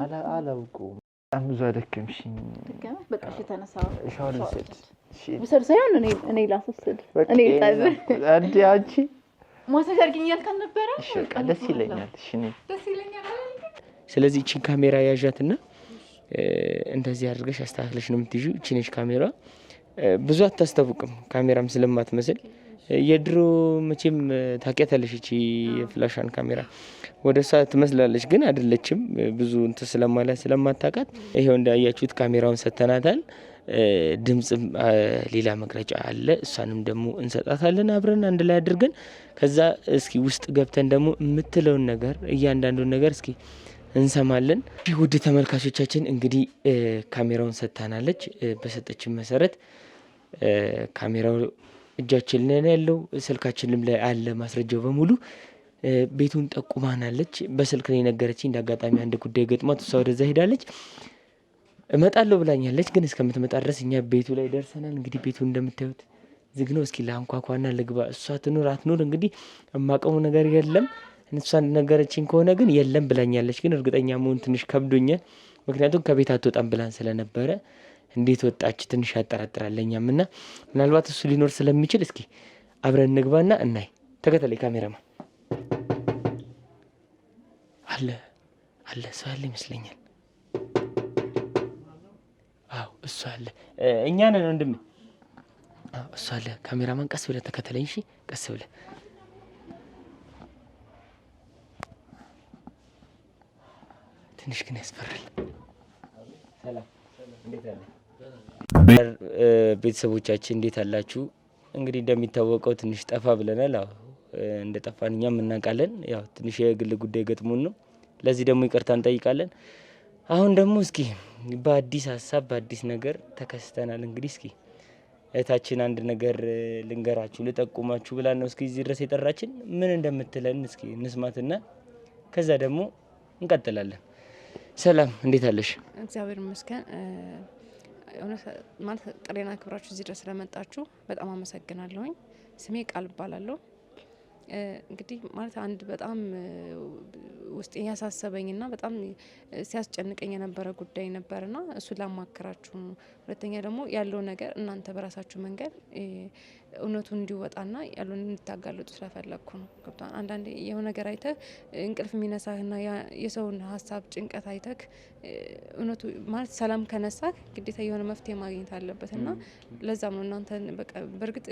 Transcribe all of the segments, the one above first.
አላውቀውም። በጣም ብዙ አደከምሽኝ። በቃ እሺ ተነሳው። ሻወር ልውሰድ። ውሰድ ሳይሆን እኔ ላስወስድ። እኔ ልጠብ። አንቺ ማሳጅ አድርጊኝ ያልከን ነበረ። እሺ በቃ ደስ ይለኛል። እሺ ደስ ይለኛል። ስለዚህ እቺን ካሜራ ያዣትና እንደዚህ አድርገሽ አስተካክለሽ ነው የምትይዢው። እቺ ነች ካሜራ። ብዙ አታስታውቅም ካሜራም ስለማትመስል የድሮ መቼም ታውቂያታለሽ። እቺ የፍላሻን ካሜራ ወደ እሷ ትመስላለች ግን አይደለችም። ብዙ እንትን ስለማታውቃት ይሄው እንዳያችሁት ካሜራውን ሰተናታል። ድምጽም ሌላ መቅረጫ አለ። እሷንም ደግሞ እንሰጣታለን አብረን አንድ ላይ አድርገን። ከዛ እስኪ ውስጥ ገብተን ደግሞ የምትለውን ነገር እያንዳንዱን ነገር እስኪ እንሰማለን። ውድ ተመልካቾቻችን እንግዲህ ካሜራውን ሰጥታናለች። በሰጠችን መሰረት ካሜራው እጃችን ላይ ያለው ስልካችንም ላይ አለ ማስረጃው በሙሉ። ቤቱን ጠቁማናለች። በስልክ ነው የነገረችኝ። እንዳጋጣሚ አንድ ጉዳይ ገጥሟት እሷ ወደዛ ሄዳለች። እመጣለሁ ብላኛለች። ግን እስከምትመጣ ድረስ እኛ ቤቱ ላይ ደርሰናል። እንግዲህ ቤቱ እንደምታዩት ዝግ ነው። እስኪ ላንኳኳና ልግባ። እሷ ትኑር አትኑር እንግዲህ የማውቀው ነገር የለም። እሷ እንደነገረችኝ ከሆነ ግን የለም ብላኛለች። ግን እርግጠኛ መሆን ትንሽ ከብዶኛል። ምክንያቱም ከቤት አትወጣም ብላን ስለነበረ እንዴት ወጣች ትንሽ ያጠራጥራለኛም እና ምናልባት እሱ ሊኖር ስለሚችል እስኪ አብረን እንግባና እናይ። ተከተለኝ ካሜራማን። አለ ሰው ያለ ይመስለኛል። አዎ እሱ አለ። እኛ ነን ወንድሜ። አዎ እሱ አለ። ካሜራማን ቀስ ብለህ ተከተለኝ። እሺ ቀስ ብለህ ትንሽ ግን ያስፈራል። ሰላም እንዴት አለ? ቤተሰቦቻችን እንዴት አላችሁ? እንግዲህ እንደሚታወቀው ትንሽ ጠፋ ብለናል። አዎ እንደ ጠፋን እኛም እናውቃለን። ያው ትንሽ የግል ጉዳይ ገጥሞን ነው። ለዚህ ደግሞ ይቅርታ እንጠይቃለን። አሁን ደግሞ እስኪ በአዲስ ሀሳብ በአዲስ ነገር ተከስተናል። እንግዲህ እስኪ እህታችን አንድ ነገር ልንገራችሁ ልጠቁማችሁ ብላን ነው እስኪ እዚህ ድረስ የጠራችን። ምን እንደምትለን እስኪ እንስማትና ከዛ ደግሞ እንቀጥላለን። ሰላም እንዴት አለሽ? እግዚአብሔር ይመስገን። ማለት ጥሬና ክብራችሁ እዚህ ድረስ ስለመጣችሁ በጣም አመሰግናለሁኝ። ስሜ ቃል እባላለሁ። እንግዲህ ማለት አንድ በጣም ውስጥ ያሳሰበኝና በጣም ሲያስጨንቀኝ የነበረ ጉዳይ ነበርና እሱ ላማከራችሁ ነው። ሁለተኛ ደግሞ ያለው ነገር እናንተ በራሳችሁ መንገድ እውነቱን እንዲወጣና ያሉን እንድታጋለጡ ስለፈለግኩ ነው። ገብቷል። አንዳንዴ የሆነ ነገር አይተህ እንቅልፍ የሚነሳህና የሰውን ሀሳብ ጭንቀት አይተህ እውነቱ ማለት ሰላም ከነሳህ ግዴታ የሆነ መፍትሄ ማግኘት አለበት እና ለዛም ነው እናንተ በቃ በእርግጥ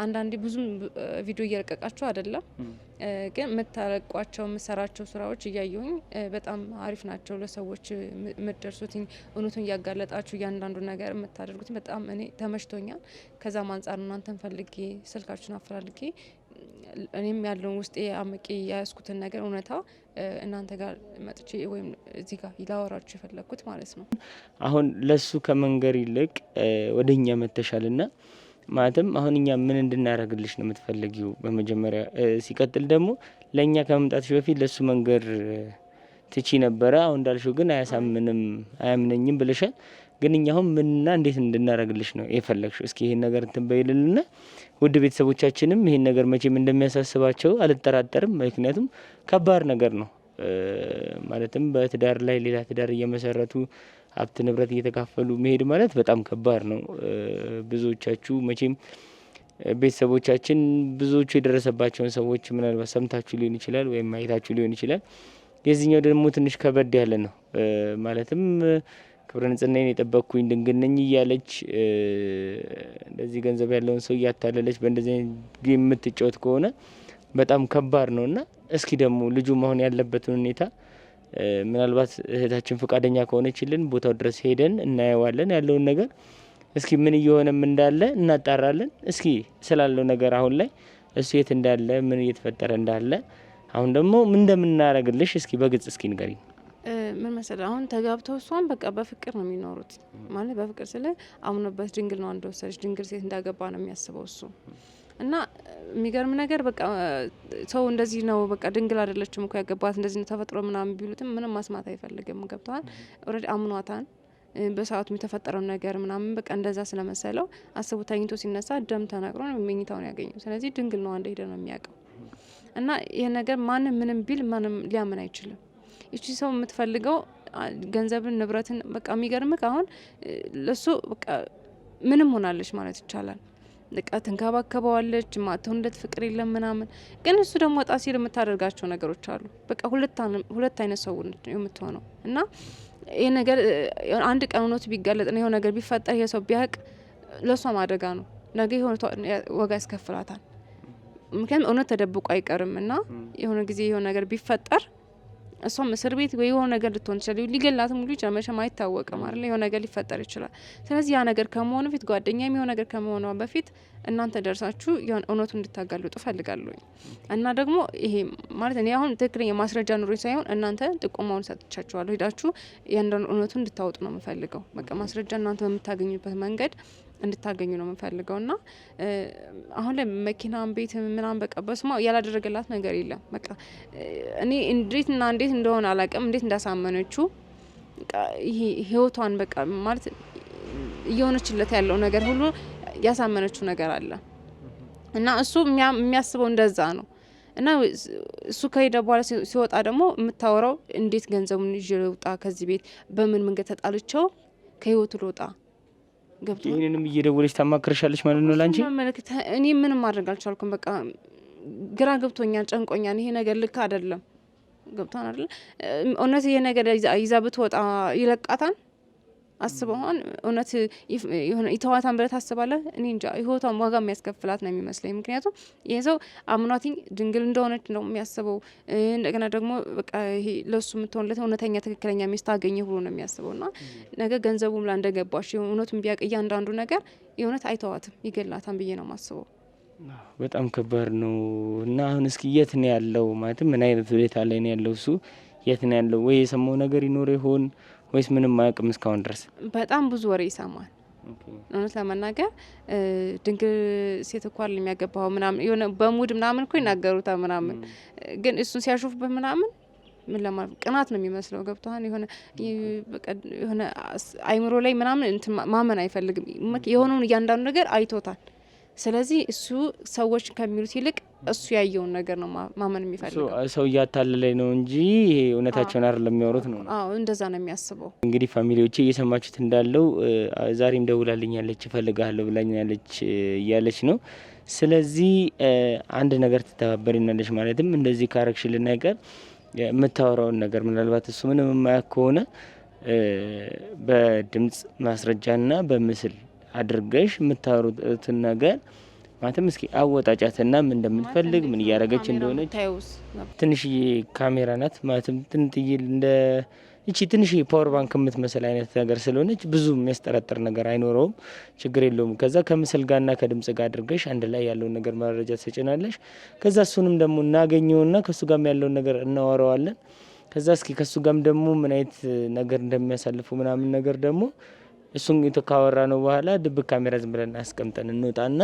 አንዳንዴ ብዙም ቪዲዮ እየለቀቃችሁ አይደለም፣ ግን የምታረቋቸው የምሰራቸው ስራዎች እያየሁኝ በጣም አሪፍ ናቸው። ለሰዎች የምትደርሱትኝ እውነቱን እያጋለጣችሁ እያንዳንዱ ነገር የምታደርጉት በጣም እኔ ተመችቶኛል። ከዛም አንጻር እናንተን ፈልጌ ስልካችሁን አፈላልጌ እኔም ያለውን ውስጤ አመቄ ያያዝኩትን ነገር እውነታ እናንተ ጋር መጥቼ ወይም እዚህ ጋር ላወራችሁ የፈለግኩት ማለት ነው። አሁን ለሱ ከመንገር ይልቅ ወደኛ መተሻልና ማለትም አሁን እኛ ምን እንድናረግልሽ ነው የምትፈልጊው? በመጀመሪያ ሲቀጥል ደግሞ ለኛ ከመምጣትሽ በፊት ለሱ መንገር ትቺ ነበረ። አሁን እንዳልሽው ግን አያምነኝም ብለሻል። ግን እኛ አሁን ምንና እንዴት እንድናረግልሽ ነው የፈለግሽው? እስኪ ይሄን ነገር እንትን በይልልና ውድ ቤተሰቦቻችንም ይሄን ነገር መቼም እንደሚያሳስባቸው አልጠራጠርም። ምክንያቱም ከባድ ነገር ነው። ማለትም በትዳር ላይ ሌላ ትዳር እየመሰረቱ ሀብት ንብረት እየተካፈሉ መሄድ ማለት በጣም ከባድ ነው። ብዙዎቻችሁ መቼም ቤተሰቦቻችን ብዙዎቹ የደረሰባቸውን ሰዎች ምናልባት ሰምታችሁ ሊሆን ይችላል ወይም ማየታችሁ ሊሆን ይችላል። የዚህኛው ደግሞ ትንሽ ከበድ ያለ ነው። ማለትም ክብረ ንጽህናዬን የጠበቅኩኝ ድንግል ነኝ እያለች እንደዚህ ገንዘብ ያለውን ሰው እያታለለች በእንደዚህ ጌም የምትጫወት ከሆነ በጣም ከባድ ነው እና እስኪ ደግሞ ልጁ መሆን ያለበትን ሁኔታ ምናልባት እህታችን ፈቃደኛ ከሆነችልን ቦታው ድረስ ሄደን እናየዋለን ያለውን ነገር። እስኪ ምን እየሆነም እንዳለ እናጣራለን። እስኪ ስላለው ነገር አሁን ላይ እሱ የት እንዳለ ምን እየተፈጠረ እንዳለ አሁን ደግሞ ምን እንደምናረግልሽ እስኪ በግልጽ እስኪ ንገሪኝ። ምን መሰለህ አሁን ተጋብተው እሷን በቃ በፍቅር ነው የሚኖሩት። ማለት በፍቅር ስለ አምኖበት ድንግል ነው እንደወሰደች ድንግል ሴት እንዳገባ ነው የሚያስበው እሱ እና የሚገርም ነገር በቃ ሰው እንደዚህ ነው በቃ ድንግል አይደለችም እኮ ያገባት እንደዚህ ነው ተፈጥሮ ምናምን ቢሉትም ምንም ማስማት አይፈልግም። ገብተዋል። ኦልሬዲ አምኗታን በሰዓቱ የተፈጠረው ነገር ምናምን በቃ እንደዛ ስለመሰለው አስቡ። ተኝቶ ሲነሳ ደም ተነቅሮ ነው መኝታውን ያገኘው። ስለዚህ ድንግል ነው አንድ ሄደ ነው የሚያውቀው እና ይሄ ነገር ማንም ምንም ቢል ማንም ሊያምን አይችልም። እቺ ሰው የምትፈልገው ገንዘብን ንብረትን በቃ የሚገርምክ አሁን ለሱ በቃ ምንም ሆናለች ማለት ይቻላል። በቃ ትንከባከበዋለች ማተውንለት ፍቅር የለም ምናምን። ግን እሱ ደግሞ ወጣ ሲል የምታደርጋቸው ነገሮች አሉ። በቃ ሁለት አይነት ሰው የምትሆነው እና ይሄ ነገር አንድ ቀን እውነቱ ቢጋለጥ ነው ይሄ ነገር ቢፈጠር ይሄ ሰው ቢያቅ ለሷ ማደጋ ነው። ነገ የሆነ ዋጋ ያስከፍላታል። ምክንያቱም እውነት ተደብቆ አይቀርም እና የሆነ ጊዜ የሆነ ነገር ቢፈጠር እሷም እስር ቤት ወይ የሆነ ነገር ልትሆን ትችላለች። ሊገላትም ሁሉ ይችላል። መቼም አይታወቅም አይደል? የሆነ ነገር ሊፈጠር ይችላል። ስለዚህ ያ ነገር ከመሆኑ በፊት ጓደኛዬም የሆነ ነገር ከመሆኑ በፊት እናንተ ደርሳችሁ የሆነ እውነቱን እንድታጋልጡ ፈልጋለሁ። እና ደግሞ ይሄ ማለት እኔ አሁን ትክክለኛ ማስረጃ ኑሮኝ ሳይሆን እናንተ ጥቆማውን ሰጥቻችኋለሁ። ሄዳችሁ ያንዳንዱ እውነቱን እንድታወጡ ነው የምፈልገው። በቃ ማስረጃ እናንተ በምታገኙበት መንገድ እንድታገኙ ነው የምፈልገው። እና አሁን ላይ መኪናም ቤት ምናምን በቃ በስማ ያላደረገላት ነገር የለም። በቃ እኔ እንዴት እንደሆነ አላውቅም፣ እንዴት እንዳሳመነችው ይሄ ህይወቷን በቃ ማለት እየሆነችለት ያለው ነገር ሁሉ ያሳመነችው ነገር አለ እና እሱ የሚያስበው እንደዛ ነው። እና እሱ ከሄደ በኋላ ሲወጣ ደግሞ የምታወራው እንዴት ገንዘቡን ይዤ ልውጣ ከዚህ ቤት፣ በምን መንገድ ተጣልቸው ከህይወቱ ልውጣ ገብቶ ይሄንንም እየደወለች ታማክርሻለች ማለት ነው ላንቺ? እኔ ምንም ማድረግ አልቻልኩም። በቃ ግራ ገብቶኛል፣ ጨንቆኛል። ይሄ ነገር ልክ አይደለም። ገብቷን አይደል? እውነት ይሄ ነገር ይዛ ብትወጣ ይለቃታል? አስበዋን እውነት የሆነ ይተዋታን ብለህ ታስባለህ? እኔ እንጃ። ህይወቷን ዋጋ የሚያስከፍላት ነው የሚመስለኝ። ምክንያቱም ይሄ ሰው አምኗትኝ ድንግል እንደሆነች ነው የሚያስበው። እንደገና ደግሞ በቃ ይሄ ለሱ የምትሆንለት እውነተኛ ትክክለኛ ሚስት አገኘ ሁሉ ነው የሚያስበው። እና ነገ ገንዘቡም ላይ እንደገባሽ እውነቱን ቢያውቅ እያንዳንዱ ነገር የእውነት አይተዋትም፣ ይገላታን ብዬ ነው የማስበው። በጣም ከባድ ነው። እና አሁን እስኪ የት ነው ያለው? ማለት ምን አይነት ሁኔታ ላይ ነው ያለው? እሱ የት ነው ያለው? ወይ የሰማው ነገር ይኖር ይሆን ወይስ ምንም አያውቅም እስካሁን ድረስ? በጣም ብዙ ወሬ ይሰማል። እውነት ለመናገር ድንግል ሴት እኮ አይደል የሚያገባው ምናምን የሆነ በሙድ ምናምን እኮ ይናገሩታል ምናምን። ግን እሱን ሲያሾፍበት ምናምን ምን ለማለት ቅናት ነው የሚመስለው። ገብቶሃል? የሆነ አይምሮ ላይ ምናምን ማመን አይፈልግም። የሆነውን እያንዳንዱ ነገር አይቶታል። ስለዚህ እሱ ሰዎች ከሚሉት ይልቅ እሱ ያየውን ነገር ነው ማመን የሚፈልገው። ሰው እያታለለኝ ነው እንጂ ይሄ እውነታቸውን አይደለም የሚያወሩት ነው። አዎ እንደዛ ነው የሚያስበው። እንግዲህ ፋሚሊዎቼ እየሰማችሁት እንዳለው ዛሬም ደውላልኛለች፣ እፈልጋለሁ ብላኛለች እያለች ነው። ስለዚህ አንድ ነገር ትተባበሪናለች። ማለትም እንደዚህ ካረግሽልን ነገር የምታወራውን ነገር ምናልባት እሱ ምንም የማያውቅ ከሆነ በድምጽ ማስረጃና በምስል አድርገሽ የምታወሩትን ነገር ማለትም እስኪ አወጣጫትና ምን እንደምትፈልግ ምን እያደረገች እንደሆነች። ትንሽዬ ካሜራ ናት ማለትም ትንጥዬ እንደ እቺ ትንሽዬ ፓወር ባንክ የምትመስል አይነት ነገር ስለሆነች ብዙ የሚያስጠረጥር ነገር አይኖረውም፣ ችግር የለውም። ከዛ ከምስል ጋርና ከድምጽ ጋር አድርገሽ አንድ ላይ ያለውን ነገር መረጃ ትሰጭናለሽ። ከዛ እሱንም ደግሞ እናገኘውና ከሱ ጋርም ያለውን ነገር እናወራዋለን። ከዛ እስኪ ከሱ ጋርም ደግሞ ምን አይነት ነገር እንደሚያሳልፉ ምናምን ነገር ደግሞ እሱን የተካወራ ነው በኋላ ድብቅ ካሜራ ዝም ብለን አስቀምጠን እንወጣና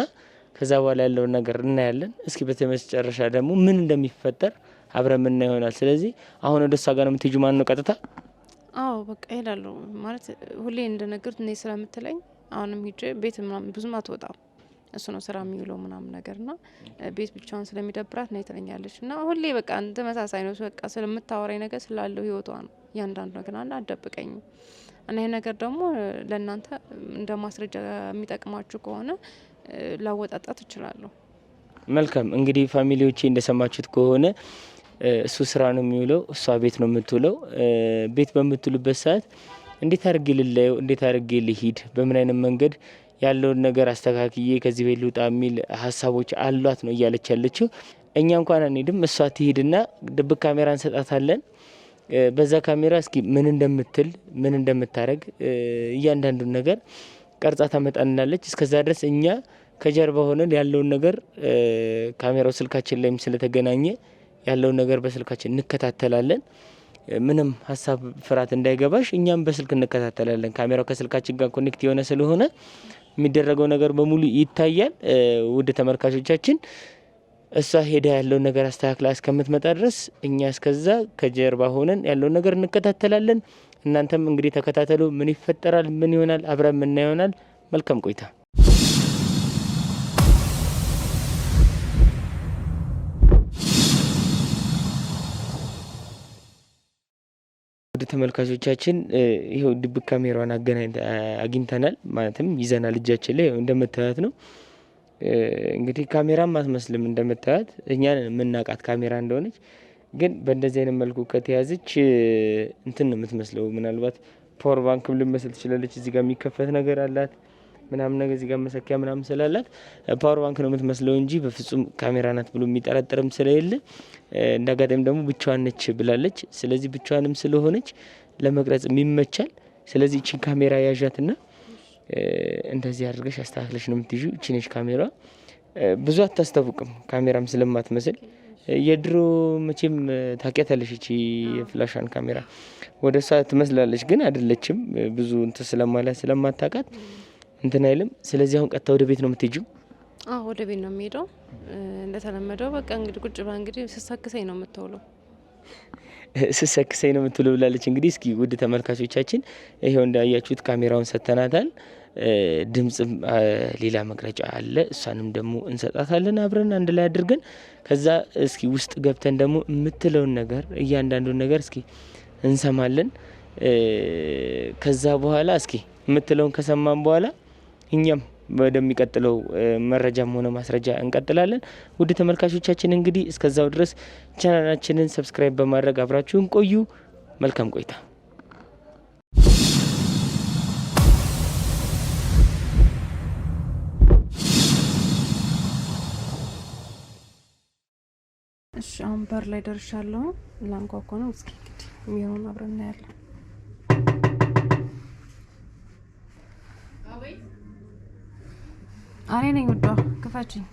ከዛ በኋላ ያለውን ነገር እናያለን። እስኪ በተመጨረሻ ደግሞ ምን እንደሚፈጠር አብረን ምን ይሆናል። ስለዚህ አሁን ወደ እሷ ጋር ነው የምትሄጂው ማለት ነው ቀጥታ? አዎ በቃ እሄዳለሁ። ማለት ሁሌ እንደነገርኩት እኔ ስለምትለኝ አሁንም ሂጄ ቤት ምናምን ብዙም አትወጣም። እሱ ነው ስራ የሚውለው ምናምን ነገርና ቤት ብቻውን ስለሚደብራት ነው ትለኛለች። እና ሁሌ በቃ ተመሳሳይ ነው። በቃ ስለምታወራኝ ነገር ስላለው ህይወቷ ነው እያንዳንዱ ነገር አትደብቀኝም። እና ይሄ ነገር ደግሞ ለእናንተ እንደ ማስረጃ የሚጠቅማችሁ ከሆነ ላወጣጣት እችላለሁ። መልካም እንግዲህ ፋሚሊዎቼ እንደሰማችሁት ከሆነ እሱ ስራ ነው የሚውለው፣ እሷ ቤት ነው የምትውለው። ቤት በምትውልበት ሰዓት እንዴት አድርጌ ልለየው፣ እንዴት አድርጌ ልሂድ፣ በምን አይነት መንገድ ያለውን ነገር አስተካክዬ ከዚህ ቤት ልውጣ የሚል ሀሳቦች አሏት ነው እያለች ያለችው። እኛ እንኳን አንሄድም፣ እሷ ትሄድና ድብቅ ካሜራ እንሰጣታለን። በዛ ካሜራ እስኪ ምን እንደምትል ምን እንደምታረግ እያንዳንዱን ነገር ቀርጻ ታመጣልናለች። እስከዛ ድረስ እኛ ከጀርባ ሆነን ያለውን ነገር ካሜራው ስልካችን ላይም ስለተገናኘ ያለውን ነገር በስልካችን እንከታተላለን። ምንም ሀሳብ ፍርሃት እንዳይገባሽ፣ እኛም በስልክ እንከታተላለን። ካሜራው ከስልካችን ጋር ኮኔክት የሆነ ስለሆነ የሚደረገው ነገር በሙሉ ይታያል። ውድ ተመልካቾቻችን እሷ ሄዳ ያለውን ነገር አስተካክላ እስከምትመጣ ድረስ እኛ እስከዛ ከጀርባ ሆነን ያለውን ነገር እንከታተላለን። እናንተም እንግዲህ ተከታተሉ። ምን ይፈጠራል፣ ምን ይሆናል፣ አብረን ምን ይሆናል። መልካም ቆይታ። ወደ ተመልካቾቻችን ይሄው ድብቅ ካሜራዋን አግኝተናል ማለትም ይዘናል እጃችን ላይ እንደምታዩት ነው። እንግዲህ ካሜራም አትመስልም እንደምታዩት እኛን የምናውቃት ካሜራ እንደሆነች ግን በእንደዚህ አይነት መልኩ ከተያዘች እንትን ነው የምትመስለው። ምናልባት ፓወር ባንክም ልመስል ትችላለች። እዚህ ጋር የሚከፈት ነገር አላት ምናምን ነገር እዚህ ጋር መሰኪያ ምናምን ስላላት ፓወር ባንክ ነው የምትመስለው እንጂ በፍጹም ካሜራ ናት ብሎ የሚጠረጥርም ስለሌለ እንዳጋጣሚ ደግሞ ብቻዋን ነች ብላለች። ስለዚህ ብቻዋንም ስለሆነች ለመቅረጽ የሚመቻል። ስለዚህ እቺን ካሜራ ያዣትና እንደዚህ አድርገሽ አስተካክለሽ ነው የምትይዡ። እቺ ነች ካሜራ። ብዙ አታስታውቅም ካሜራም ስለማትመስል የድሮ መቼም ታውቂያታለሽ። እቺ የፍላሻን ካሜራ ወደ እሷ ትመስላለች ግን አይደለችም። ብዙ እንትን ስለማላት ስለማታውቃት እንትን አይልም። ስለዚህ አሁን ቀጥታ ወደ ቤት ነው የምትሄጂው? አዎ ወደ ቤት ነው የምሄደው። እንደተለመደው በቃ እንግዲህ ቁጭ ብላ እንግዲህ ስሰክሰኝ ነው የምትውለው። ስሰክሰኝ ነው የምትውለው ብላለች። እንግዲህ እስኪ ውድ ተመልካቾቻችን ይሄው እንዳያችሁት ካሜራውን ሰተናታል። ድምጽም ሌላ መቅረጫ አለ። እሷንም ደግሞ እንሰጣታለን አብረን አንድ ላይ አድርገን። ከዛ እስኪ ውስጥ ገብተን ደግሞ የምትለውን ነገር እያንዳንዱን ነገር እስኪ እንሰማለን። ከዛ በኋላ እስኪ የምትለውን ከሰማን በኋላ እኛም ወደሚቀጥለው መረጃም ሆነ ማስረጃ እንቀጥላለን። ውድ ተመልካቾቻችን እንግዲህ እስከዛው ድረስ ቻናላችንን ሰብስክራይብ በማድረግ አብራችሁን ቆዩ። መልካም ቆይታ። እሺ አሁን በር ላይ ደርሻለሁ። ላንኳኳ ነው። እስኪ እንግዲህ የሚሆነውን አብረን እናያለን። እኔ ነኝ ውዷ፣ ክፈችኝ።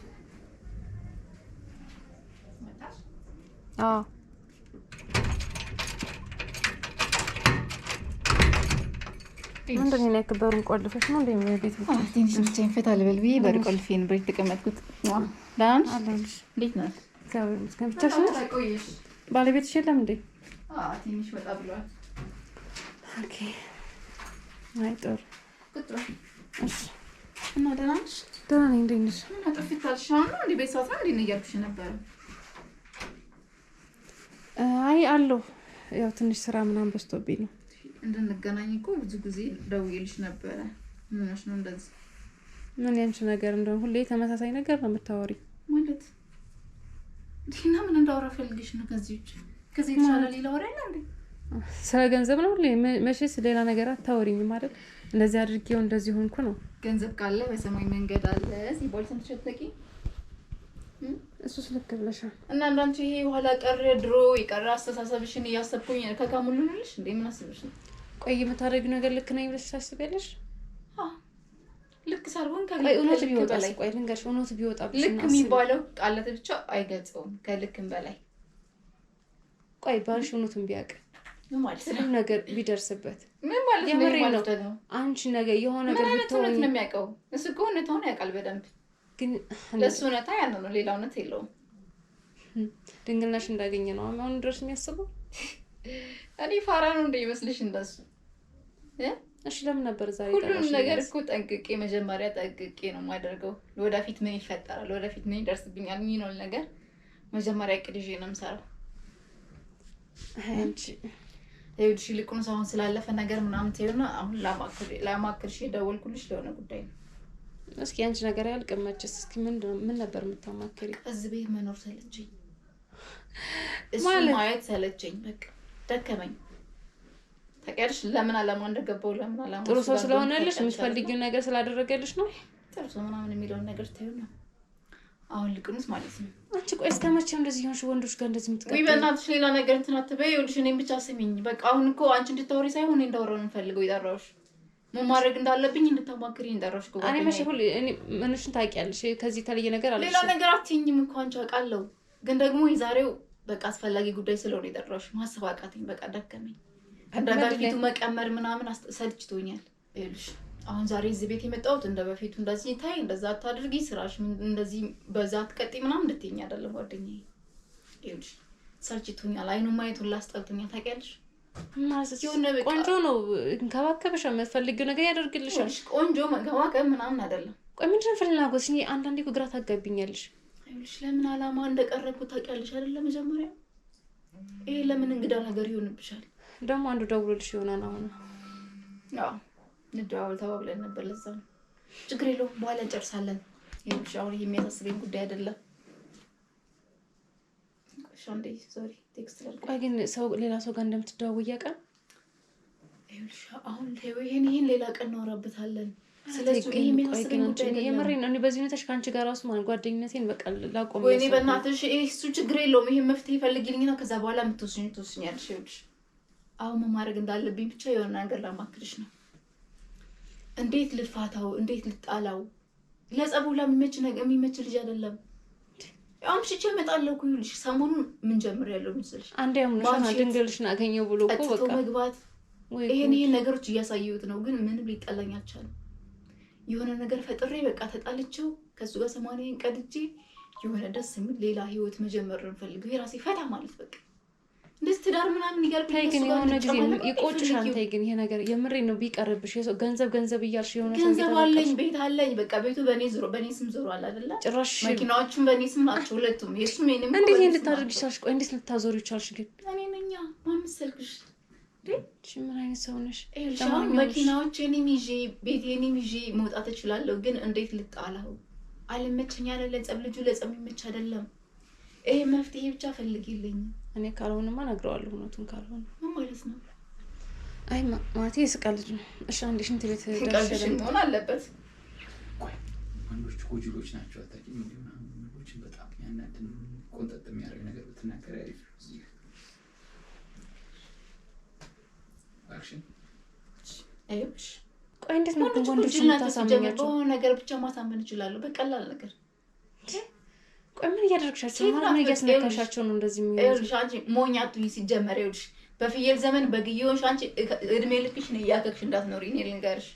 አዎ ምንድን ነው ያከበሩን? ቆልፈሽ ነው እንዴ ቤት ብቻ? ትንሽ ብቻዬን ፈታ ልበል ብዬ በር ቆልፌ ነበር የተቀመጥኩት። ደህና ነሽ? እንዴት ነሽ? እግዚአብሔር ይመስገን። ብቻሽን ነሽ? ባለቤትሽ የለም እንዴ? ትንሽ ወጣ ብሏል። ኦኬ አይ ጥሩ። እሺ እና ደህና ነሽ? ደህና ነኝ። እንዴት ነሽ? ምን አጥፊት ታልሻው ነው እንዴ? ቤት ሰዓት ነው እንዴ ነው እያልኩሽ ነበር። አይ አለሁ። ያው ትንሽ ስራ ምናምን በዝቶብኝ ነው። እንድንገናኝ እኮ ብዙ ጊዜ ደውዬልሽ ነበረ። ምን ሆነሽ ነው እንደዚህ? ምን ያንቺ ነገር እንደሆነ ሁሌ ተመሳሳይ ነገር ነው የምታወሪ ማለት ዲና ምን እንዳወራ ፈልግሽ ነው? ከዚህ የተሻለ ሌላ ወሬ አለ እንዴ? ስለ ገንዘብ ነው ሁሌ? መቼስ ሌላ ነገር አታወሪኝ ማለት እንደዚህ አድርጌው እንደዚህ ሆንኩ ነው። ገንዘብ ካለ በሰማይ መንገድ አለ ሲባል ሰምተሽ አትጠቂ? እሱስ ልክ ብለሻል። እና እንዳንቺ ይሄ ኋላ ቀር ድሮ የቀረ አስተሳሰብሽን እያሰብኩኝ ከካሙሉልሽ እንዴ ምን አስበሽ ነው? ቆይ የምታደርጊው ነገር ልክ ነኝ ብለሽ ታስቢያለሽ? ልክ ሳልሆን እውነት ቢወጣ ቆይ ልንገርሽ፣ እውነት ቢወጣ ልክ የሚባለው ቃላት ብቻ አይገልጸውም ከልክም በላይ። ቆይ ባልሽ እውነቱን ቢያውቅ ምን ማለት ነው? ነገር ቢደርስበት ምን ማለት ነው? የምሬን ነው ደግሞ አንቺ ነገር የሆነ ነገር ብትሆን ነው የሚያውቀው። እሱ እኮ እውነታውን ያውቃል በደንብ። ግን ለሱ እውነታ ያለው ነው፣ ሌላ እውነት የለውም። ድንግልናሽ እንዳገኘ ነው አሁን ድረስ የሚያስበው። እኔ ፋራ ነው እንደ ይመስልሽ እንደሱ? እሺ ለምን ነበር ዛሬ? ሁሉም ነገር እኮ ጠንቅቄ መጀመሪያ ጠንቅቄ ነው የማደርገው። ወደፊት ምን ይፈጠራል፣ ወደፊት ምን ይደርስብኛል የሚለውን ነገር መጀመሪያ እቅድ ይዤ ነው የምሰራው። አንቺ ይኸውልሽ ይልቁንስ አሁን ስላለፈ ነገር ምናምን ተይውና አሁን ላማክርሽ የደወልኩልሽ ለሆነ ጉዳይ ነው። እስኪ አንቺ ነገር ያልቀመችስ እስኪ ምን ነበር የምታማክሪ? እዚህ ቤት መኖር ሰለቸኝ፣ እሱ ማየት ሰለቸኝ፣ በቃ ደከመኝ። ታውቂያለሽ ለምን አላማ እንደገባው ለምን አላማ ጥሩ ሰው ስለሆነልሽ የምትፈልጊው ነገር ስላደረገልሽ ነው። ጥሩ ሰው ምናምን የሚለውን ነገር ተይውና አሁን ልቅንስ ማለት ነው። አንቺ ቆይ እስከ መቼም እንደዚህ ሆንሽ ወንዶች ጋር እንደዚህ የምትቀጥይ? ወይ በእናትሽ ሌላ ነገር እንትን አትበይ። ይኸውልሽ እኔን ብቻ ስሚኝ በቃ። አሁን እኮ አንቺ እንድታወሪ ሳይሆን እኔ እንዳወራው ነው የምፈልገው። የጠራሁሽ ምን ማድረግ እንዳለብኝ እንድታማክሪኝ የጠራሁሽ እኮ። እኔ መቼ ሁሉ እኔ ምንሽን ታውቂያለሽ? ከዚህ የተለየ ነገር አለሽ? ሌላ ነገር አትይኝም እኮ አንቺ አውቃለሁ። ግን ደግሞ የዛሬው በቃ አስፈላጊ ጉዳይ ስለሆነ የጠራሁሽ። ማሰብ አቃተኝ፣ በቃ ደከመኝ። እንደበፊቱ መቀመር ምናምን ሰልችቶኛል። ይኸውልሽ አሁን ዛሬ እዚህ ቤት የመጣሁት እንደበፊቱ እንደዚህ ታይ እንደዛ አታድርጊ፣ ስራሽ እንደዚህ በዛ አትቀጥይ ምናምን እንድትይኝ አይደለም ጓደኛዬ። ይኸውልሽ ሰልችቶኛል። አይኑን ማየት ሁላ አስጠልቶኛል። ታውቂያለሽ ቆንጆ ነው እንከባከብሻል፣ የምትፈልጊው ነገር ያደርግልሻል። ቆንጆ መንከባከብ ምናምን አይደለም። ቆይ ምንድን ነው ፍላጎትሽ? እኔ አንዳንዴ እኮ ግራ ታጋቢኛለሽ። ይኸውልሽ ለምን አላማ እንደቀረብኩ ታውቂያለሽ አይደለ? መጀመሪያ ይሄ ለምን እንግዳ ነገር ይሆንብሻል? ደግሞ አንዱ ደውሎልሽ ይሆናል አሁን። አዎ እንደዋወል ተባብለን ነበር። ለዛ ነው ችግር የለውም በኋላ እንጨርሳለን። ይኸውልሽ አሁን የሚያሳስበኝ ጉዳይ አይደለም። ሻንዴ ሶሪ ቴክስት ላልኩ። ቆይ ግን ሰው ሌላ ሰው ጋር እንደምትደዋወይ ያውቃል? ይኸውልሽ አሁን ይሄን ሌላ ቀን እናወራበታለን። ስለዚህ ይሄ የሚያሳስበኝ ጉዳይ አይደለም። የምሬን ነው። እኔ በዚህ ሁኔታሽ ከአንቺ ጋር ራሱ ማለት ጓደኝነቴን በቃ ላቆም። ወይኔ በእናትሽ እሱ ችግር የለውም። ይሄን መፍትሄ ፈልጊልኝና ከዛ በኋላ የምትወስኛለሽ። ይኸውልሽ አሁን ምን ማድረግ እንዳለብኝ ብቻ የሆነ ነገር ላማክርሽ ነው። እንዴት ልፋታው? እንዴት ልጣላው? ለጸቡ የሚመች ልጅ አይደለም። አምሽቼ እመጣለሁ እኮ ይኸውልሽ ሰሞኑን ምን ጀምሬያለሁ መሰለሽ? አንዴ አሁን ድንግልሽን አገኘው ብሎ እኮ በቃ መግባት ይሄን ነገሮች እያሳየሁት ነው፣ ግን ምንም ሊጠላኝ አልቻለም። የሆነ ነገር ፈጥሬ በቃ ተጣልቼው ከሱ ጋር 80 ቀድጄ የሆነ ደስ የሚል ሌላ ህይወት መጀመር ነው ፈልገው የራሴ ፈታ ማለት በቃ እንደዚህ ትዳር ምናምን ይጋልብኝ። ግን የሆነ ጊዜ ይቆጭሻል። ተይ ግን ይሄ ነገር የምሬን ነው ቢቀርብሽ የሰው ገንዘብ እያልሽ የሆነ ሰው ገንዘብ አለኝ፣ ቤት አለኝ፣ በቃ ቤቱ በኔ ስም ዞሯል አይደለ? ጭራሽ መኪናዎቹም በኔ ስም ናቸው ሁለቱም። የሱም የኔም እንዴት ልታደርግ ይቻልሽ? ቆይ እንዴት ልታዞር ይቻልሽ? ግን እኔ ነኝ ማምሰልክሽ ምን አይነት ሰው ነሽ? መኪናዎች የኔም ይዤ ቤት የኔም ይዤ መውጣት እችላለሁ፣ ግን እንዴት ልጣላው? አልመቸኝ አለ። ለጸብ ልጁ ለጸብ የሚመች አይደለም። ይሄ መፍትሄ ብቻ ፈልጊልኝ። እኔ ካልሆነማ እነግረዋለሁ። እውነቱን ካልሆነ ምን ማለት ነው? አይ ማለቴ የስቃልድ ነው። እሺ አንዴ ሽንት ቤት ደርሰን መሆን አለበት። ቆይ ወንዶች ጎጅሎች ናቸው። አታውቂም? እንዲሁም ወንዶችን በጣም ያናድን ቆንጠጥ የሚያደርግ ነገር ብትናገር አሪፍ ነው። እዚህ አክሽን አይብሽ። ቆይ እንዴት ነው ወንዶችን ታሳምኛቸው? በሆነ ነገር ብቻ ማሳመን እችላለሁ፣ በቀላል ነገር። ቆይ ምን እያደረግሻቸው ነው? ምን እያስነካሻቸው ነው እንደዚህ የሚሆነው? ይኸውልሽ አንቺ ሞኝ አትሁኝ። ሲጀመር ይኸውልሽ በፍየል ዘመን በግዮሽ አንቺ እድሜ ልክሽን እያከክሽ እንዳትኖሪ እኔ ልንገርሽ።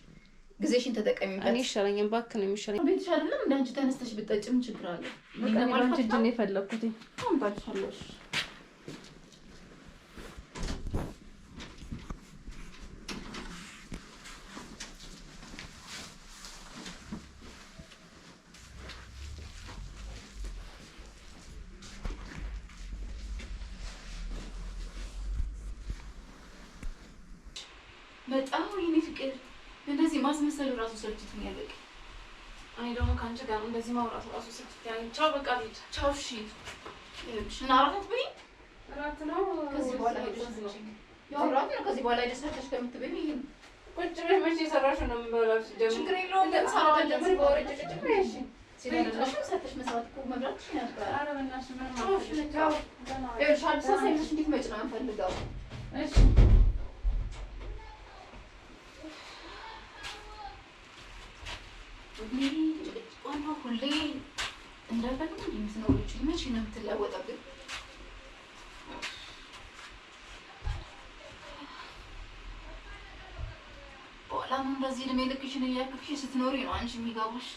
ጊዜሽን ተጠቀሚበት። እኔ ይሻለኛል፣ እባክህ ነው የሚሻለኝ። ቤትሽ አይደለም እንደ አንቺ ተነስተሽ ብትጠጪ ምን ችግር አለ? እኔ ለማለት እጅ ነው የፈለኩት። አሁን ባልሻለሽ በጣም የኔ ፍቅር እንደዚህ ማስመሰሉ ራሱ ሰልችቶኛል። በቃ እኔ ደግሞ ከአንቺ ጋር እንደዚህ ማውራት ራሱ ሰልችቶኛል። ቻው በቃ ልሂድ። ቻው እሺ። እና አራት በይ። እራት ነው ከዚህ በኋላ ሄደሽ ያው እራት ነው ከዚህ በኋላ ሄደሽ ሰርተሽ ከምትበይ ይሄን ቁጭ ብለሽ መቼ የሰራሽው ነው የምንበላው? ችግር የለውም። ሳራጀምር በወረጭ ጭጭ እሺ። ሲለሽ ሰርተሽ መስራት እኮ መብላት ነበር። ኧረ በእናትሽ ምን ማለት ነው? ቻው ይኸውልሽ አዲስ አበባ ሄደሽ እንድትመጪ ነው የምፈልገው። እሺ ሁሌ እንደፈለግን የምትኖሮች መቼ ነው የምትለወጠብን? በኋላም እንደዚህ እድሜ ልክሽን እያከፍሽ ስትኖሪ ነው አንቺ የሚገባሽ።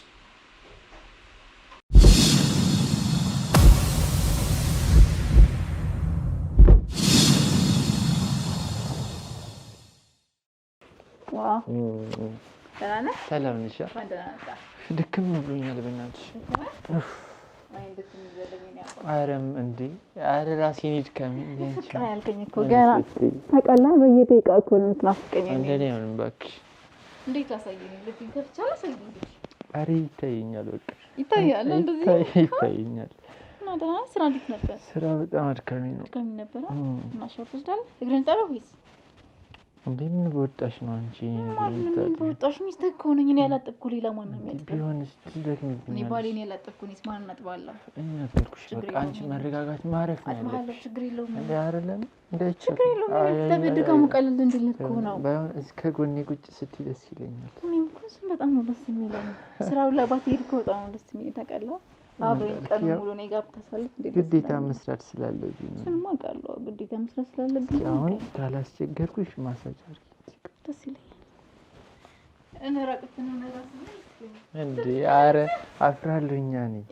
ሰላም ነሽ? ድክም ብሎኛል በእናትሽ። አረም እንዴ አረ ራሴን ይድከመኝ። ያልከኝ እኮ ገና ተቀላ በየደቂቃ እኮ ነው የምትናፍቀኝ። እንደኔ አሁን እባክሽ እንዴት ላሳየኝ? ልብኝ ከፍቻለሁ አሳየኝ። አረ ይታየኛል፣ በቃ ይታያል፣ እንደዚህ ይታየኛል። እና ደህና ስራ እንዴት ነበር? ስራ በጣም አድካሚ ነው። አድካሚ ነበር። እና ሻወር ወስዳለህ? እግርህን ጠረው ወይስ እንዴ? ምን በወጣሽ ነው አንቺ? ምን በወጣሽ? ሚስትህ እኮ ነኝ እኔ። ያላጠብኩ ሌላ ማን ነው የሚያጥበው? ቢሆንስ ትደክሚብኛለሽ። እኔ ባሌን ያላጠብኩ እኔስ ማን አጥባለሁ? እኔ አጥብኩሽ። በቃ አንቺ መረጋጋት ማረፍ ነው ያለብሽ። ችግር የለውም እንዴ? አይደለም እንዳይቻል ችግር የለውም። ለድካሙ ቀለል እንዲል እኮ ነው። ባይሆን እስከ ጎኔ ቁጭ ስትይ ደስ ይለኛል። እኔም እኮ እሱን በጣም ነው ደስ የሚለኝ። ስራው ለባት ሄድ እኮ በጣም ነው ደስ የሚለኝ። ታውቃለህ አብረን ቀን ሙሉ እኔ ጋር ብታሳልፍ እንዴት ግዴታ መስራት ስላለብኝ ነው። እሱንማ አውቃለሁ፣ ግዴታ መስራት ስላለብኝ። አሁን ካላስቸገርኩሽ ማሳጅ አድርጊ። ደስ ይለኛል። እኔ ራቅተን ነው ራስ እንዴ? አረ አፍራለሁኛ ነኝ።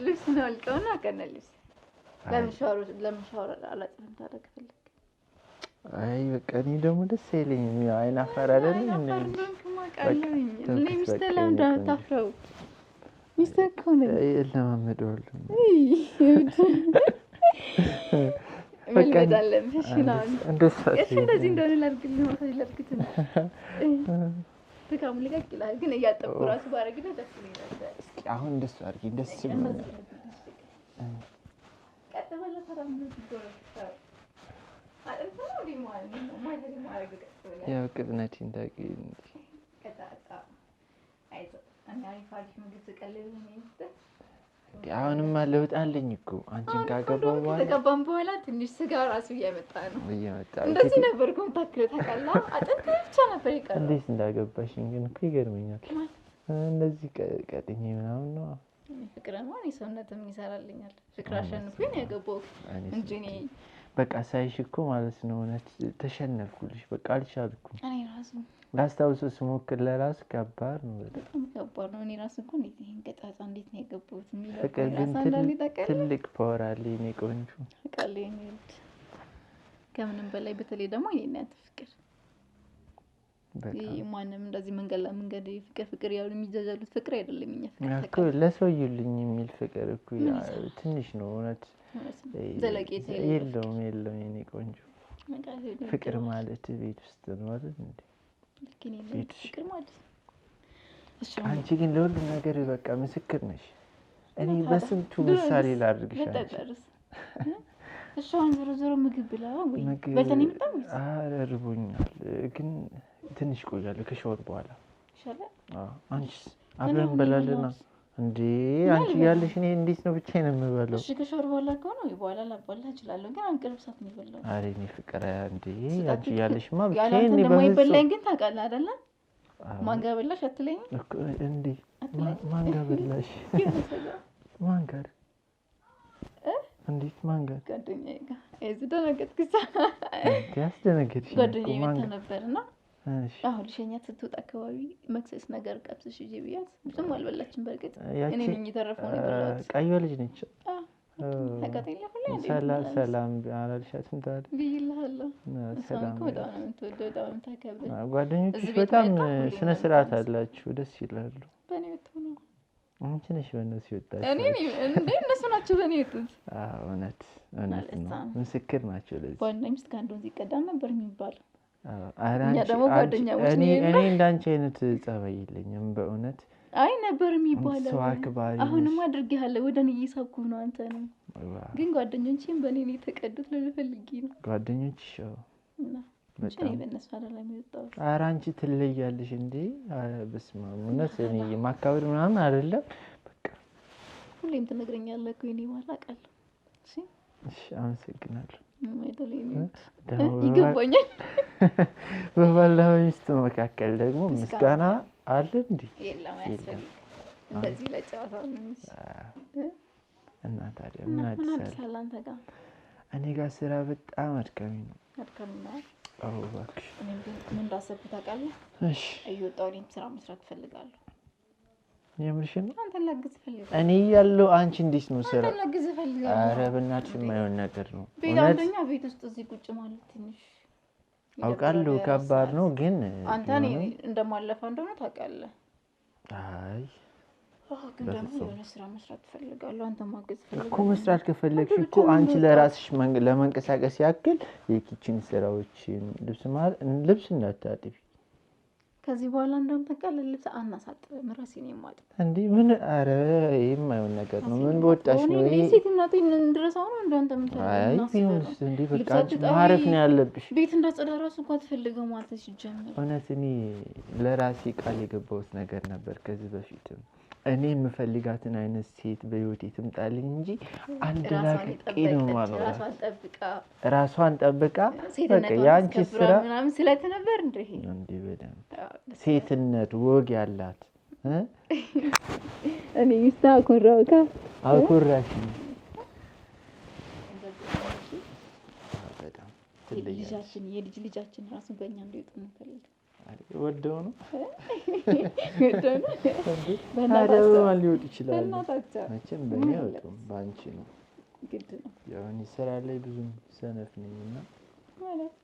ልብስ ነው አልቀውና ከነልብስ ለምሻወር አላጥፍም ታደርግልኝ። አይ በቃ እኔ ደግሞ ደስ አይለኝም። ያው አይን አፋር አይደል እንዴ? እኔ ሚስትህ ለምን እንደምታፍረው? ሚስትህ እኮ ነው። እለማመደዋለሁ። መልመድ አለብሽ ነው። እንደሱ እሺ እንደዚህ እንደሆነ ላድርግልህ ነው ታላልኩት ነው ተካሙ ልቀቅ ይላል። ግን እያጠብኩ ራሱ ባረግልህ ደስ ይለኛል። እስኪ አሁን እንደሱ አድርጊ ደስ ይላል። ቀጥበለ ተራም ነው ይጎረስ አጥንተው ሊማል ነው ማለት ነው ማረግ ቀጥበለ ያው ቅጥነቴን ታውቂ እንጂ ቀጣጣ አይዞ እኔ አሪፍ ምግብ ስቀልል ነው የሚስት አሁንም ለውጥ አለኝ እኮ አንቺን ካገባው በኋላ ከገባን በኋላ ትንሽ ስጋ ራሱ እየመጣ ነው። እየመጣ እንደዚህ ነበር ኮንታክት ታውቃለህ። አጥንት ብቻ ነበር ይቀር። እንዴት እንዳገባሽኝ ግን እኮ ይገርመኛል። እንደዚህ ቀጥኜ ምናምን ነው ፍቅር ነው እኔ ሰውነትም ይሰራልኛል። ፍቅር አሸንፎኝ ነው ያገባው እንጂ እኔ በቃ ሳይሽ እኮ ማለት ነው እውነት ተሸነፍኩልሽ። በቃ አልቻልኩም። እኔ ራሱ ላስታውሰው ስሞክር ለራሱ ከባድ ነው። በጣም ከባድ ነው። እኔ ራሱ እኮ እንዴት ይሄን ገጣጣ እንዴት ነው ያገባሁት የሚለው ፍቅር ግን ትልቅ ፓወር አለ የኔ ቆንጆ። ቃል የኔ ከምንም በላይ በተለይ ደግሞ እኔ እናንተ ፍቅር ማንም እንደዚህ መንገድ ፍቅር ያው የሚዘዘሉት ፍቅር አይደለም። እኛ ፍቅር እኮ ለሰው ይሉኝ የሚል ፍቅር እኮ ትንሽ ነው እውነት ዘለቄታ የለውም የኔ ቆንጆ። ፍቅር ማለት ቤት ውስጥ ነው አይደል እንዴ? ፍቅር ማለት አንቺ ግን ለሁሉ ነገር በቃ ምስክር ነሽ። እኔ በስንቱ ምሳሌ ላድርግሽ አንቺ። እሺ አሁን ዞሮ ምግብ ብላ ወይ በልተን ይመጣው? ኧረ እርቦኛል ግን ትንሽ ቆያለሁ ከሻወር በኋላ ይሻላል። አንቺስ? አብረን እንበላለን እንዴ? አንቺ ያለሽ እኔ እንዴት ነው ብቻዬን የምበላው? እሺ ከሻወር በኋላ ከሆነ በኋላ ላባላ እችላለሁ ግን አንቅርብ ሰዓት ነው የበላው። ኧረ እኔ ፍቅር እንዴ አንቺ ያለሽማ ብቻዬን እኔ በማይበላኝ ግን ታውቃለህ አይደለ? ማን ጋር በላሽ አትለኝም እኮ እንዴ? ማን ጋር በላሽ? ማን ጋር እንዴት ማን ጋር? ጓደኛዬ ጋር ደነገጥኩ። ያስደነገጥሽ ጓደኛዬ መታ ነበርና አሁን ልሸኛት ስትወጣ አካባቢ መክሰስ ነገር ቀብስሽ ይዤ ብያት ብዙም አልበላችም። በርግጥ እኔ ነኝ የተረፈው ነው የበላሁት። ቀዩ ልጅ ነች። ሰላም አላልሻትም ታዲያ? ብዬልሃለሁ። ሰላም በጣም ነው የምትወደው በጣም ነው የምታከብረው። ጓደኞችሽ በጣም ስነ ስርዓት አላችሁ፣ ደስ ይላሉ። በእኔ ወጥቶ ነው አንቺ ነሽ በእነሱ የወጣሽ። እኔ እንዴ እነሱ ናቸው በእኔ የወጡት። እውነት ነው፣ ምስክር ናቸው ለዚህ። ባልና ሚስት ከአንድ ወንዝ ይቀዳ ነበር የሚባለው። እኔ እንዳንቺ አይነት ጸባይ የለኝም በእውነት። አይ ነበር የሚባለው። ሰው አክባሪ አሁንም አድርጌሃለሁ። ወደ እኔ እየሳብኩህ ነው አንተ ነው። ግን ጓደኞቼም በእኔ ነው የተቀዱት። ልፈልጊ ነው ጓደኞችሽ በጣም በእነሱ አይደለም የሚወጣው። ኧረ አንቺ ትለያለሽ እንዴ! በስመ አብ እውነት እኔ ማካበድ ምናምን አይደለም። በቃ ሁሌም ትነግረኛለህ እኮ እኔ ማለት አውቃለሁ። እሺ አመሰግናለሁ። ይገባኛል። በባልና በሚስት መካከል ደግሞ ምስጋና አለ እንዴ? የለም አያስፈልግም። እንደዚህ ለጨዋታ ነው እና ታዲያ ምን አዲስ አለ አንተ ጋር? እኔ ጋር ስራ በጣም አድካሚ ነው። አድካሚ ነው? አዎ እባክሽ። እኔ ምን እንዳሰብኩ ታውቃለህ? እሺ እየወጣሁ እኔም ስራ መስራት እፈልጋለሁ። የምርሽን ነው? አንተን ላግዝ እፈልጋለሁ። እኔ ያለው አንቺ እንዴት ነው ስራ? አንተን ላግዝ እፈልጋለሁ። ኧረ በእናትሽ የማይሆን ነገር ነው። ቤት አንደኛ ቤት ውስጥ እዚህ ቁጭ ማለት ትንሽ አውቃለሁ ከባድ ነው ግን አንተ እኔ እንደማለፋ እንደሆነ ታውቃለህ። አይ ግን ደግሞ የሆነ ስራ መስራት እፈልጋለሁ። አንተ ማገዝ እፈልጋለሁ እኮ። መስራት ከፈለግሽ እኮ አንቺ ለራስሽ ለመንቀሳቀስ ያክል የኪችን ስራዎችን ልብስ እንዳታጥቢ። ከዚህ በኋላ እንደውም ታውቃለህ ልብስ አናሳጥብም ራሴን የማጥብ እንዴ? ምን? ኧረ ይሄም አይሆን ነገር ነው። ምን በወጣሽ ነው ይሄ? ሴትነቴን እንድረሳው ነው እንዳንተ የምታደርገው? አይ ቢሆንስ እንዴ በቃ ማረፍ ነው ያለብሽ። ቤት እንዳጸዳ ራሱ እንኳን አትፈልገው ማለት ሲጀምር። እውነት እኔ ለራሴ ቃል የገባሁት ነገር ነበር ከዚህ በፊትም እኔ የምፈልጋትን አይነት ሴት በህይወቴ ትምጣልኝ እንጂ አንድ ላቅቄ ነው ማለት ራሷን ጠብቃ በቃ ያንቺ ስራ ምናምን ስለት ነበር እንዴ? እንዴ በደንብ ሴትነት ወግ ያላት እኔ ሚስት አኮራውካ አኮራሽ በጣም ልጃችን የልጃችን ራሱ በእኛ እንዲወጡ ነው ፈልግ ወደው ነው በእናታቸው ሊወጥ ይችላል። በእናታቸው መቼም በእኔ አይወጡም፣ በአንቺ ነው ግድ ነው። ያው እኔ ስራ ላይ ብዙም ሰነፍ ነኝና ማለት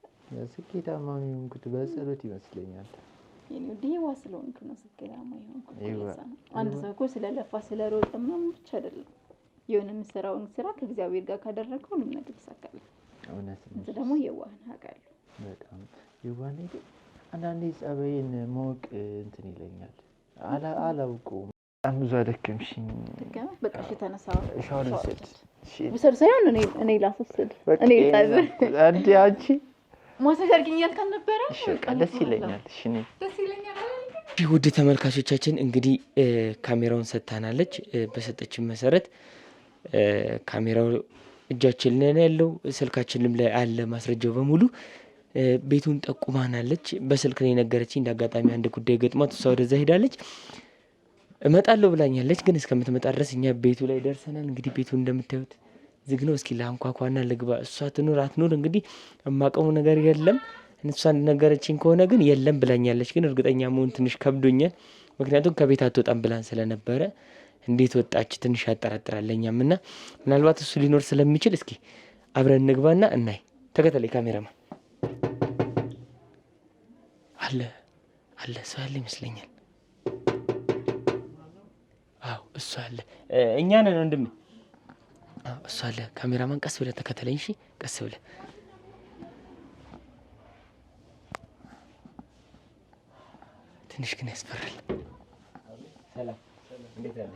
ስኬታማ የሆንኩት በጸሎት ይመስለኛል። የኔ ዲዋ ስለሆንኩ ነው ስኬታማ የሆንኩት። አንድ ሰው እኮ ስለለፋ ስለሮጠ ምናምን ብቻ አይደለም። የሆነ የምሰራውን ስራ ከእግዚአብሔር ጋር ካደረገው ሁሉም ነገር ይሳካል። እውነት ነው። አንተ ደግሞ የዋህ ነህ አውቃለሁ። በጣም የዋህ ነኝ፣ ግን አንዳንዴ ጸባዬን ማወቅ እንትን ይለኛል። አላውቀውም። በጣም ብዙ አደከምሽኝ። በቃ እሺ ተነሳ፣ ሻወር ልውሰድ። ውሰድ ሳይሆን እኔ ላስወስድ። እኔ አንቺ ማሳጅ አድርጊኝ ያልካል ነበረ። ደስ ይለኛል። እሺ ደስ ይለኛል። ውድ ተመልካቾቻችን እንግዲህ ካሜራውን ሰጥታናለች። በሰጠችን መሰረት ካሜራው እጃችን ላይ ያለው ስልካችንም ላይ አለ ማስረጃው በሙሉ። ቤቱን ጠቁማናለች። በስልክ ነው የነገረችኝ። እንዳጋጣሚ አንድ ጉዳይ ገጥሟት እሷ ወደዛ ሄዳለች። እመጣለሁ ብላኛለች፣ ግን እስከምትመጣ ድረስ እኛ ቤቱ ላይ ደርሰናል። እንግዲህ ቤቱ እንደምታዩት ዝግ ነው። እስኪ ለአንኳኳና ልግባ። እሷ ትኑር አትኑር እንግዲህ የማውቀው ነገር የለም። እሷ እንደነገረችኝ ከሆነ ግን የለም ብላኛለች፣ ግን እርግጠኛ መሆን ትንሽ ከብዶኛል። ምክንያቱም ከቤት አትወጣም ብላን ስለነበረ እንዴት ወጣች ትንሽ ያጠራጥራለኛም እና ምናልባት እሱ ሊኖር ስለሚችል እስኪ አብረን እንግባና እናይ። ተከተለኝ ካሜራማን። አለ ሰው ያለ ይመስለኛል። አዎ እሱ አለ። እኛ ነን ወንድሜ። አዎ እሱ አለ። ካሜራማን ቀስ ብለህ ተከተለኝ። እሺ ቀስ ብለህ። ትንሽ ግን ያስፈራል። ሰላም እንዴት አለ?